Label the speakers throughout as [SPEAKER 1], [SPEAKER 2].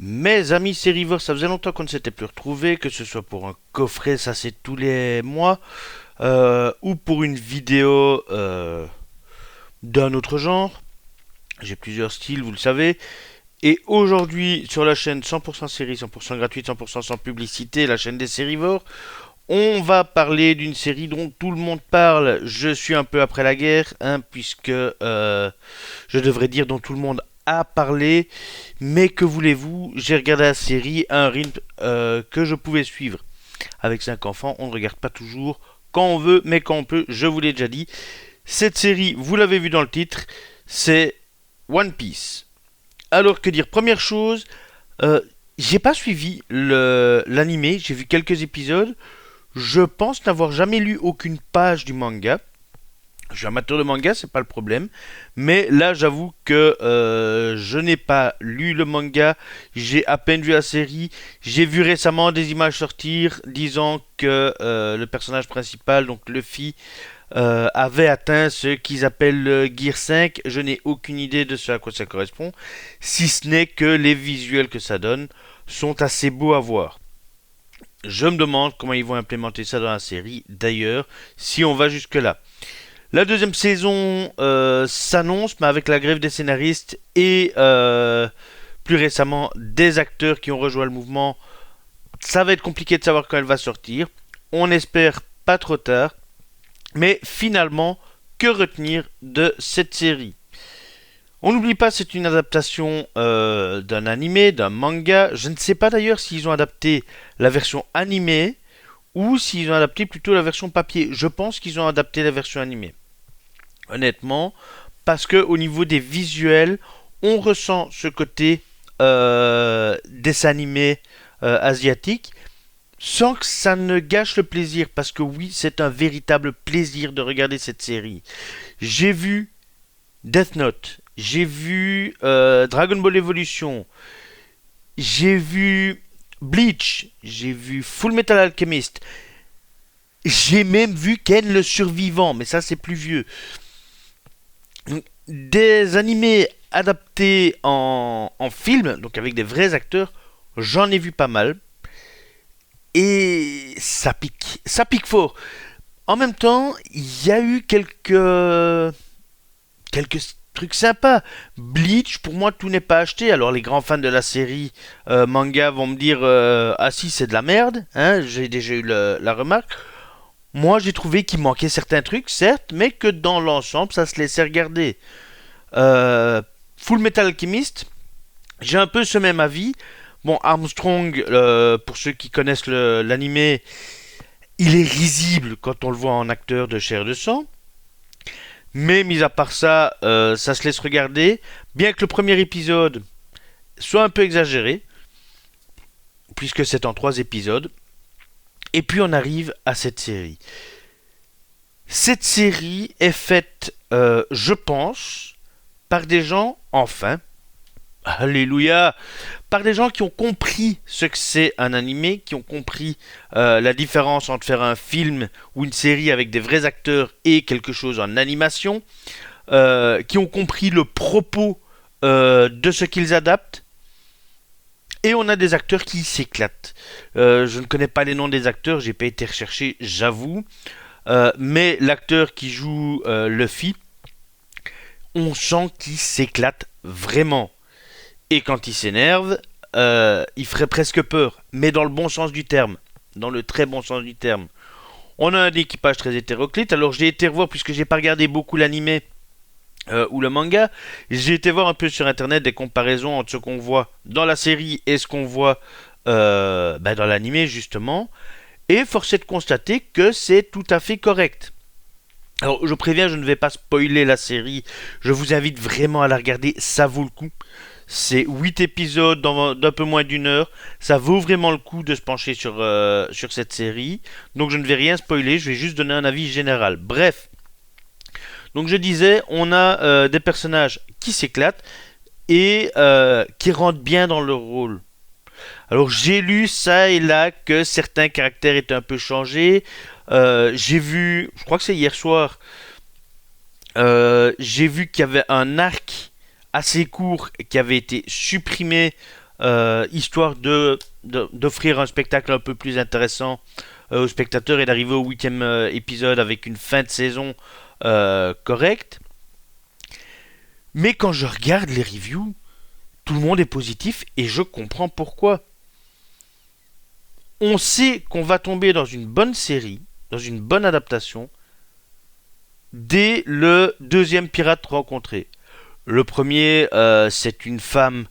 [SPEAKER 1] Mes amis sérivores, ça faisait longtemps qu'on ne s'était plus retrouvés, que ce soit pour un coffret, ça c'est tous les mois, ou pour une vidéo d'un autre genre. J'ai plusieurs styles, vous le savez. Et aujourd'hui, sur la chaîne 100% série, 100% gratuite, 100% sans publicité, la chaîne des sérivores, on va parler d'une série dont tout le monde parle. Je suis un peu après la guerre, hein, puisque je devrais dire dont tout le monde a parlé. Mais que voulez-vous, j'ai regardé la série à un rythme que je pouvais suivre. Avec 5 enfants, on ne regarde pas toujours quand on veut, mais quand on peut, je vous l'ai déjà dit. Cette série, vous l'avez vu dans le titre, c'est One Piece. Alors que dire, première chose, euh, j'ai pas suivi l'animé, j'ai vu quelques épisodes. Je pense n'avoir jamais lu aucune page du manga. Je suis amateur de manga, c'est pas le problème. Mais là, j'avoue que je n'ai pas lu le manga. J'ai à peine vu la série. J'ai vu récemment des images sortir disant que le personnage principal, donc Luffy, avait atteint ce qu'ils appellent le Gear 5. Je n'ai aucune idée de ce à quoi ça correspond. Si ce n'est que les visuels que ça donne sont assez beaux à voir. Je me demande comment ils vont implémenter ça dans la série. D'ailleurs, si on va jusque-là. La deuxième saison s'annonce, mais avec la grève des scénaristes et plus récemment des acteurs qui ont rejoint le mouvement, ça va être compliqué de savoir quand elle va sortir. On espère pas trop tard. Mais finalement, que retenir de cette série? On n'oublie pas, c'est une adaptation d'un animé, d'un manga. Je ne sais pas d'ailleurs s'ils ont adapté la version animée ou s'ils ont adapté plutôt la version papier. Je pense qu'ils ont adapté la version animée. Honnêtement, parce que au niveau des visuels, on ressent ce côté dessin animé asiatique sans que ça ne gâche le plaisir. Parce que oui, c'est un véritable plaisir de regarder cette série. J'ai vu Death Note, j'ai vu Dragon Ball Evolution, j'ai vu Bleach, j'ai vu Full Metal Alchemist, j'ai même vu Ken le Survivant, mais ça c'est plus vieux. Des animés adaptés en film, donc avec des vrais acteurs, j'en ai vu pas mal. Et ça pique fort. En même temps, il y a eu quelques trucs sympas. Bleach, pour moi, tout n'est pas acheté. Alors les grands fans de la série manga vont me dire ah si c'est de la merde. Hein, j'ai déjà eu la remarque. Moi, j'ai trouvé qu'il manquait certains trucs, certes, mais que dans l'ensemble, ça se laissait regarder. Euh, Full Metal Alchemist, j'ai un peu ce même avis. Bon, Armstrong, pour ceux qui connaissent l'animé, il est risible quand on le voit en acteur de chair de sang. Mais mis à part ça, ça se laisse regarder. Bien que le premier épisode soit un peu exagéré, puisque c'est en 3 épisodes. Et puis on arrive à cette série. Cette série est faite, je pense, par des gens, enfin, alléluia, par des gens qui ont compris ce que c'est un animé, qui ont compris la différence entre faire un film ou une série avec des vrais acteurs et quelque chose en animation, qui ont compris le propos de ce qu'ils adaptent. Et on a des acteurs qui s'éclatent. Je ne connais pas les noms des acteurs, j'ai pas été recherché, j'avoue. Mais l'acteur qui joue Luffy, on sent qu'il s'éclate vraiment. Et quand il s'énerve, il ferait presque peur, mais dans le bon sens du terme, dans le très bon sens du terme. On a un équipage très hétéroclite, alors j'ai été revoir, puisque j'ai pas regardé beaucoup l'animé ou le manga, j'ai été voir un peu sur internet des comparaisons entre ce qu'on voit dans la série et ce qu'on voit dans l'animé justement, et force est de constater que c'est tout à fait correct. Alors je préviens, je ne vais pas spoiler la série, je vous invite vraiment à la regarder, ça vaut le coup. C'est 8 épisodes d'un peu moins d'une heure. Ça vaut vraiment le coup de se pencher sur cette série. Donc je ne vais rien spoiler, je vais juste donner un avis général. Bref, donc je disais, on a des personnages qui s'éclatent et qui rentrent bien dans leur rôle. Alors j'ai lu ça et là que certains caractères étaient un peu changés. J'ai vu, je crois que c'est hier soir, j'ai vu qu'il y avait un arc assez court qui avait été supprimé histoire d'offrir un spectacle un peu plus intéressant aux spectateurs et d'arriver au 8e épisode avec une fin de saison correcte. Mais quand je regarde les reviews, tout le monde est positif et je comprends pourquoi. On sait qu'on va tomber dans une bonne série, dans une bonne adaptation, dès le deuxième pirate rencontré. Le premier, c'est une femme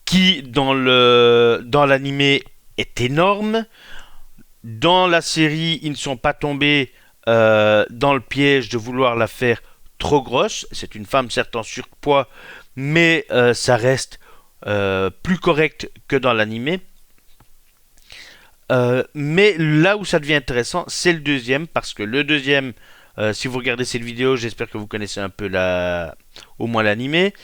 [SPEAKER 1] qui, dans l'animé, est énorme. Dans la série, ils ne sont pas tombés dans le piège de vouloir la faire trop grosse. C'est une femme certes en surpoids, mais ça reste plus correct que dans l'animé. Mais là où ça devient intéressant, c'est le deuxième, parce que le deuxième, si vous regardez cette vidéo, j'espère que vous connaissez un peu au moins l'animé.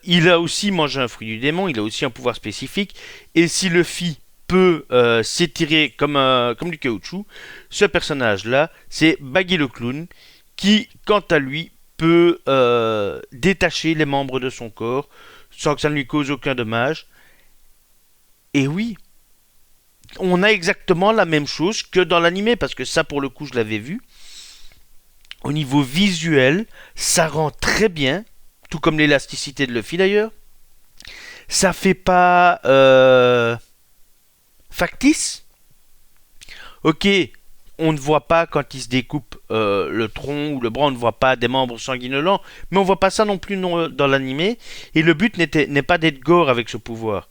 [SPEAKER 1] Il a aussi mangé un fruit du démon, il a aussi un pouvoir spécifique, et si Luffy peut s'étirer comme du caoutchouc, ce personnage-là, c'est Baggy le clown, qui, quant à lui, peut détacher les membres de son corps sans que ça ne lui cause aucun dommage. Et oui, on a exactement la même chose que dans l'animé, parce que ça, pour le coup, je l'avais vu. Au niveau visuel, ça rend très bien, tout comme l'élasticité de Luffy d'ailleurs. Ça fait pas factice. Ok, on ne voit pas quand il se découpe le tronc ou le bras, on ne voit pas des membres sanguinolents, mais on voit pas ça non plus dans l'animé. Et le but n'est pas d'être gore avec ce pouvoir.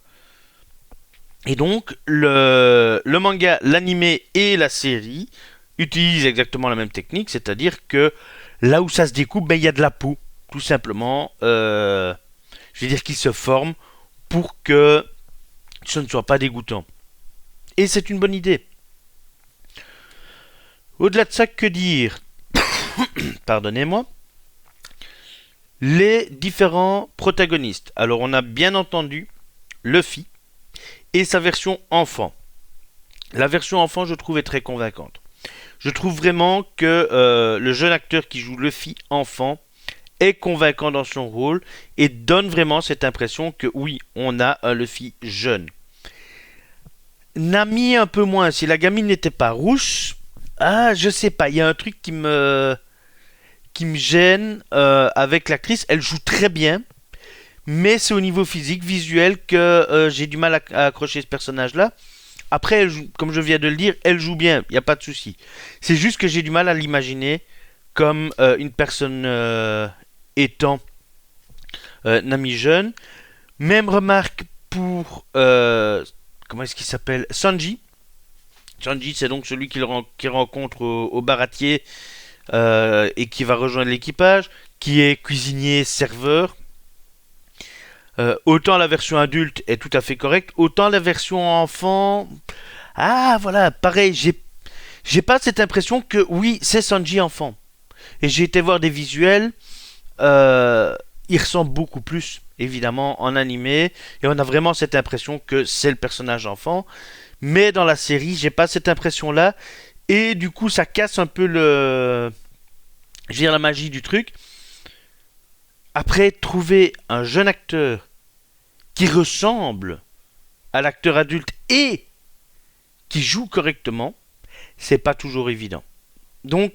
[SPEAKER 1] Et donc, le manga, l'animé et la série utilisent exactement la même technique, c'est-à-dire que là où ça se découpe, il y a de la peau, tout simplement. Je veux dire qu'il se forme pour que ce ne soit pas dégoûtant. Et c'est une bonne idée. Au-delà de ça, que dire? Pardonnez-moi. Les différents protagonistes. Alors, on a bien entendu Luffy et sa version enfant. La version enfant, je trouve, est très convaincante. Je trouve vraiment que le jeune acteur qui joue Luffy enfant est convaincant dans son rôle et donne vraiment cette impression que oui, on a un Luffy jeune. Nami un peu moins. Si la gamine n'était pas rousse, je sais pas, il y a un truc qui me gêne avec l'actrice. Elle joue très bien, mais c'est au niveau physique, visuel que j'ai du mal à accrocher ce personnage-là. Après, elle joue, comme je viens de le dire, elle joue bien, il n'y a pas de souci. C'est juste que j'ai du mal à l'imaginer comme une personne étant Nami jeune. Même remarque pour comment est-ce qu'il s'appelle, Sanji. Sanji, c'est donc celui qu'il rencontre au baratier et qui va rejoindre l'équipage, qui est cuisinier serveur. Autant la version adulte est tout à fait correcte, autant la version enfant, voilà, pareil, j'ai pas cette impression que oui, c'est Sanji enfant. Et j'ai été voir des visuels, il ressemble beaucoup plus évidemment en animé, et on a vraiment cette impression que c'est le personnage enfant. Mais dans la série, j'ai pas cette impression-là, et du coup, ça casse un peu la magie du truc. Après, trouver un jeune acteur qui ressemble à l'acteur adulte et qui joue correctement, c'est pas toujours évident. Donc,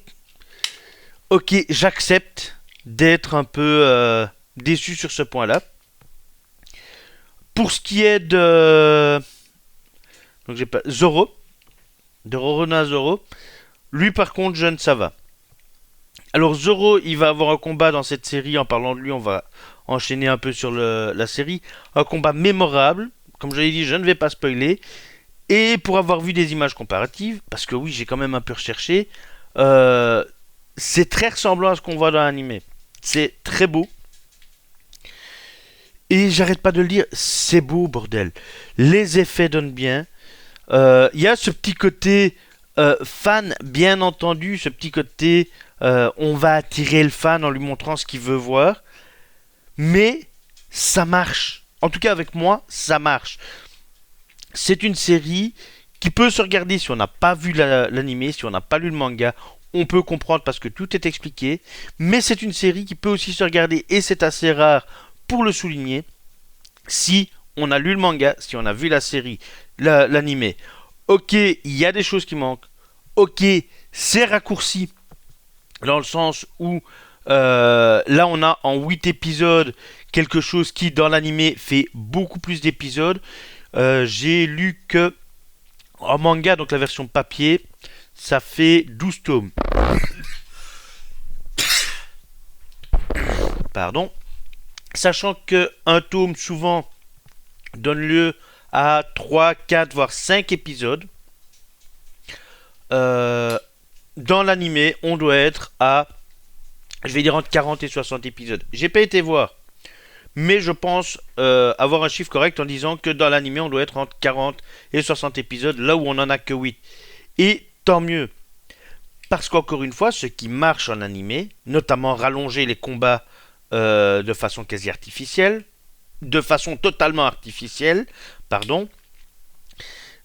[SPEAKER 1] ok, j'accepte d'être un peu déçu sur ce point-là. Pour ce qui est de Zoro, de Roronoa Zoro, lui par contre, jeune, ça va. Alors Zoro, il va avoir un combat dans cette série. En parlant de lui, on va enchaîner un peu sur la série. Un combat mémorable. Comme je l'ai dit, je ne vais pas spoiler. Et pour avoir vu des images comparatives, parce que oui, j'ai quand même un peu recherché, c'est très ressemblant à ce qu'on voit dans l'animé. C'est très beau. Et j'arrête pas de le dire, c'est beau, bordel. Les effets donnent bien. Il y a ce petit côté fan, bien entendu, ce petit côté on va attirer le fan en lui montrant ce qu'il veut voir. Mais ça marche. En tout cas, avec moi, ça marche. C'est une série qui peut se regarder si on n'a pas vu l'animé, si on n'a pas lu le manga. On peut comprendre parce que tout est expliqué. Mais c'est une série qui peut aussi se regarder, et c'est assez rare pour le souligner, si on a lu le manga, si on a vu la série, l'animé, ok, il y a des choses qui manquent. Ok, c'est raccourci dans le sens où là on a en 8 épisodes quelque chose qui dans l'animé fait beaucoup plus d'épisodes. J'ai lu que en manga, donc la version papier, ça fait 12 tomes. Pardon. Sachant que un tome souvent donne lieu à 3, 4, voire 5 épisodes. Dans l'animé, on doit être à, je vais dire, entre 40 et 60 épisodes. J'ai pas été voir, mais je pense avoir un chiffre correct en disant que dans l'animé, on doit être entre 40 et 60 épisodes, là où on en a que 8. Et tant mieux. Parce qu'encore une fois, ce qui marche en animé, notamment rallonger les combats de façon quasi artificielle, de façon totalement artificielle, pardon.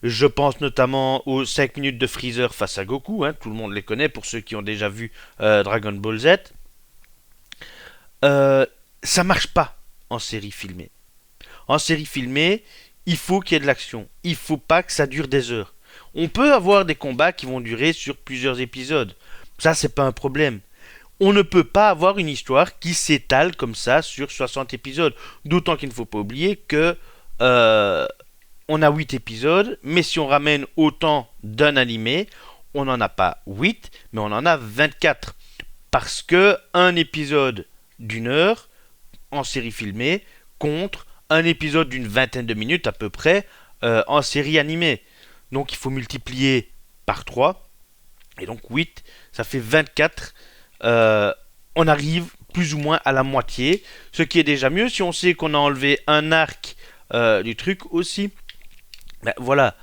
[SPEAKER 1] Je pense notamment aux 5 minutes de Freezer face à Goku, hein, tout le monde les connaît pour ceux qui ont déjà vu Dragon Ball Z. Ça marche pas en série filmée. En série filmée, il faut qu'il y ait de l'action. Il faut pas que ça dure des heures. On peut avoir des combats qui vont durer sur plusieurs épisodes. Ça, c'est pas un problème. On ne peut pas avoir une histoire qui s'étale comme ça sur 60 épisodes. D'autant qu'il ne faut pas oublier que on a 8 épisodes, mais si on ramène autant d'un animé, on n'en a pas 8, mais on en a 24. Parce que un épisode d'une heure en série filmée contre un épisode d'une vingtaine de minutes à peu près en série animée. Donc il faut multiplier par 3. Et donc 8, ça fait 24. On arrive plus ou moins à la moitié. Ce qui est déjà mieux si on sait qu'on a enlevé un arc du truc aussi. Ben, voilà.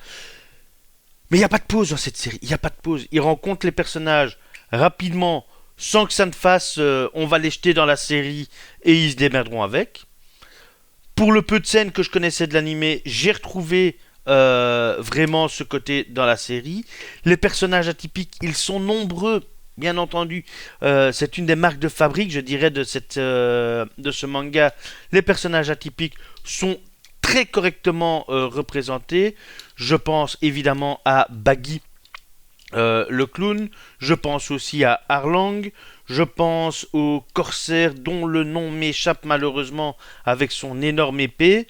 [SPEAKER 1] Mais il n'y a pas de pause dans cette série. Il n'y a pas de pause. Ils rencontrent les personnages rapidement sans que ça ne fasse on va les jeter dans la série et ils se démerderont avec. Pour le peu de scènes que je connaissais de l'animé, j'ai retrouvé vraiment ce côté dans la série. Les personnages atypiques, ils sont nombreux, bien entendu. C'est une des marques de fabrique, je dirais, de ce manga. Les personnages atypiques sont très correctement représentés. Je pense évidemment à Baggy, le clown. Je pense aussi à Arlang. Je pense au corsaire dont le nom m'échappe malheureusement avec son énorme épée.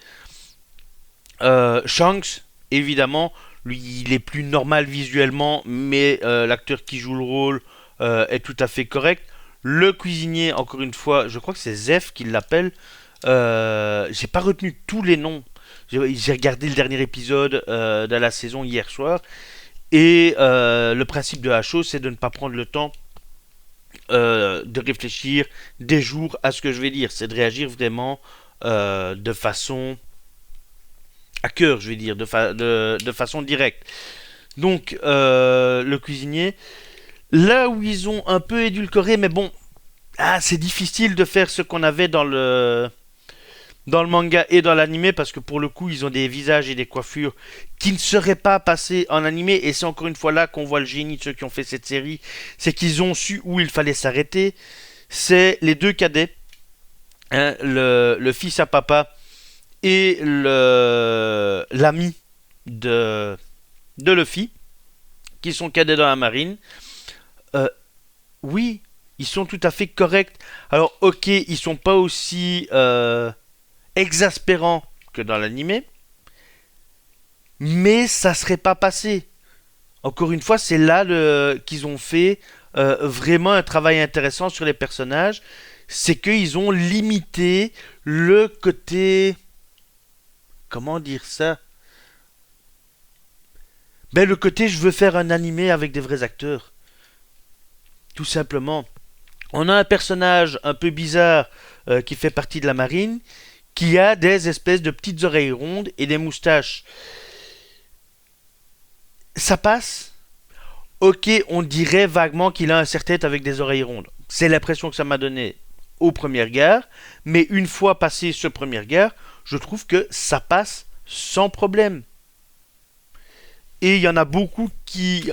[SPEAKER 1] Shanks, évidemment, lui il est plus normal visuellement, mais l'acteur qui joue le rôle est tout à fait correct. Le cuisinier, encore une fois, je crois que c'est Zef qui l'appelle. J'ai pas retenu tous les noms. J'ai regardé le dernier épisode de la saison hier soir. Et le principe de HO, c'est de ne pas prendre le temps de réfléchir des jours à ce que je vais dire. C'est de réagir vraiment de façon à cœur, je vais dire, de façon directe. Donc, le cuisinier, là où ils ont un peu édulcoré, mais bon, c'est difficile de faire ce qu'on avait dans le manga et dans l'animé parce que pour le coup ils ont des visages et des coiffures qui ne seraient pas passés en animé et c'est encore une fois là qu'on voit le génie de ceux qui ont fait cette série, c'est qu'ils ont su où il fallait s'arrêter. C'est les deux cadets, hein, le fils à papa et l'ami de Luffy qui sont cadets dans la marine. Oui, ils sont tout à fait corrects. Alors ok, ils sont pas aussi exaspérant que dans l'animé, mais ça serait pas passé. Encore une fois, c'est là qu'ils ont fait vraiment un travail intéressant sur les personnages, c'est qu'ils ont limité le côté, comment dire ça, ben le côté je veux faire un animé avec des vrais acteurs, tout simplement. On a un personnage un peu bizarre qui fait partie de la marine, qui a des espèces de petites oreilles rondes et des moustaches. Ça passe. Ok, on dirait vaguement qu'il a un serre-tête avec des oreilles rondes. C'est l'impression que ça m'a donné au premier regard, mais une fois passé ce premier regard, je trouve que ça passe sans problème. Et il y en a beaucoup qui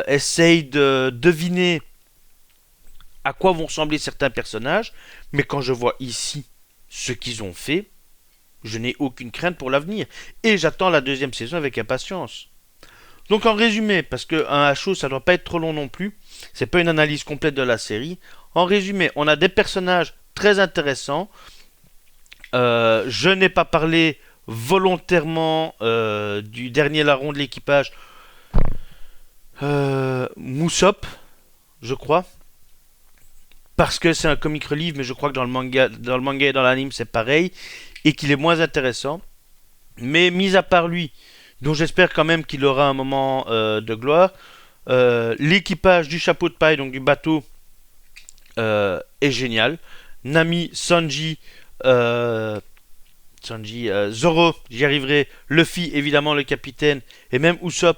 [SPEAKER 1] essayent de deviner à quoi vont ressembler certains personnages, mais quand je vois ici ce qu'ils ont fait, Je n'ai aucune crainte pour l'avenir. Et j'attends la deuxième saison avec impatience. Donc en résumé, parce qu'un HO ça doit pas être trop long non plus, c'est pas une analyse complète de la série. En résumé, on a des personnages très intéressants. Je n'ai pas parlé volontairement du dernier larron de l'équipage, Moussop, je crois. Parce que c'est un comic relief, mais je crois que dans le manga et dans l'anime c'est pareil, et qu'il est moins intéressant. Mais mis à part lui, dont j'espère quand même qu'il aura un moment de gloire, l'équipage du chapeau de paille, donc du bateau, est génial. Nami, Zoro, j'y arriverai. Luffy, évidemment, le capitaine, et même Usopp,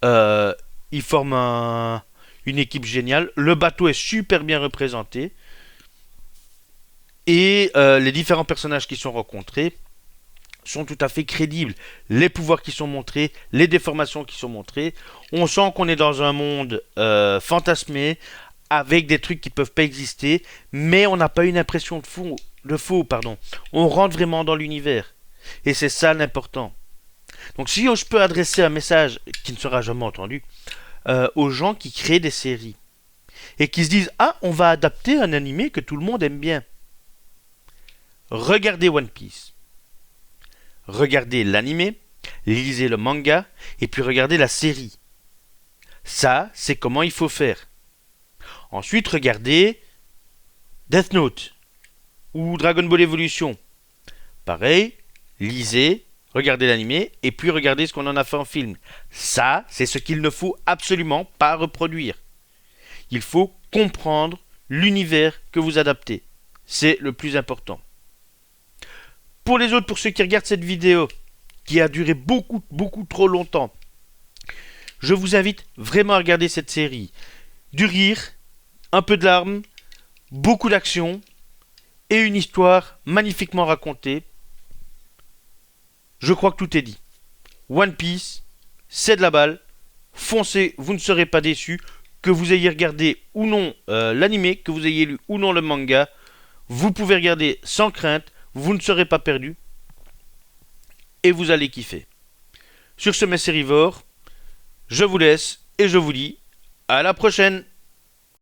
[SPEAKER 1] ils forment une équipe géniale. Le bateau est super bien représenté. Et les différents personnages qui sont rencontrés sont tout à fait crédibles. Les pouvoirs qui sont montrés, les déformations qui sont montrées. On sent qu'on est dans un monde fantasmé, avec des trucs qui peuvent pas exister, mais on n'a pas une impression de faux. On rentre vraiment dans l'univers. Et c'est ça l'important. Donc si je peux adresser un message qui ne sera jamais entendu aux gens qui créent des séries et qui se disent ah on va adapter un animé que tout le monde aime bien. Regardez One Piece. Regardez l'animé, lisez le manga et puis regardez la série. Ça, c'est comment il faut faire. Ensuite, regardez Death Note ou Dragon Ball Evolution. Pareil, lisez, regardez l'animé et puis regardez ce qu'on en a fait en film. Ça, c'est ce qu'il ne faut absolument pas reproduire. Il faut comprendre l'univers que vous adaptez. C'est le plus important. Pour les autres, pour ceux qui regardent cette vidéo, qui a duré beaucoup trop longtemps, je vous invite vraiment à regarder cette série. Du rire, un peu de larmes, beaucoup d'action et une histoire magnifiquement racontée. Je crois que tout est dit. One Piece, c'est de la balle. Foncez, vous ne serez pas déçus. Que vous ayez regardé ou non l'animé, que vous ayez lu ou non le manga, vous pouvez regarder sans crainte. Vous ne serez pas perdu et vous allez kiffer. Sur ce, mes sérivores, je vous laisse et je vous dis à la prochaine.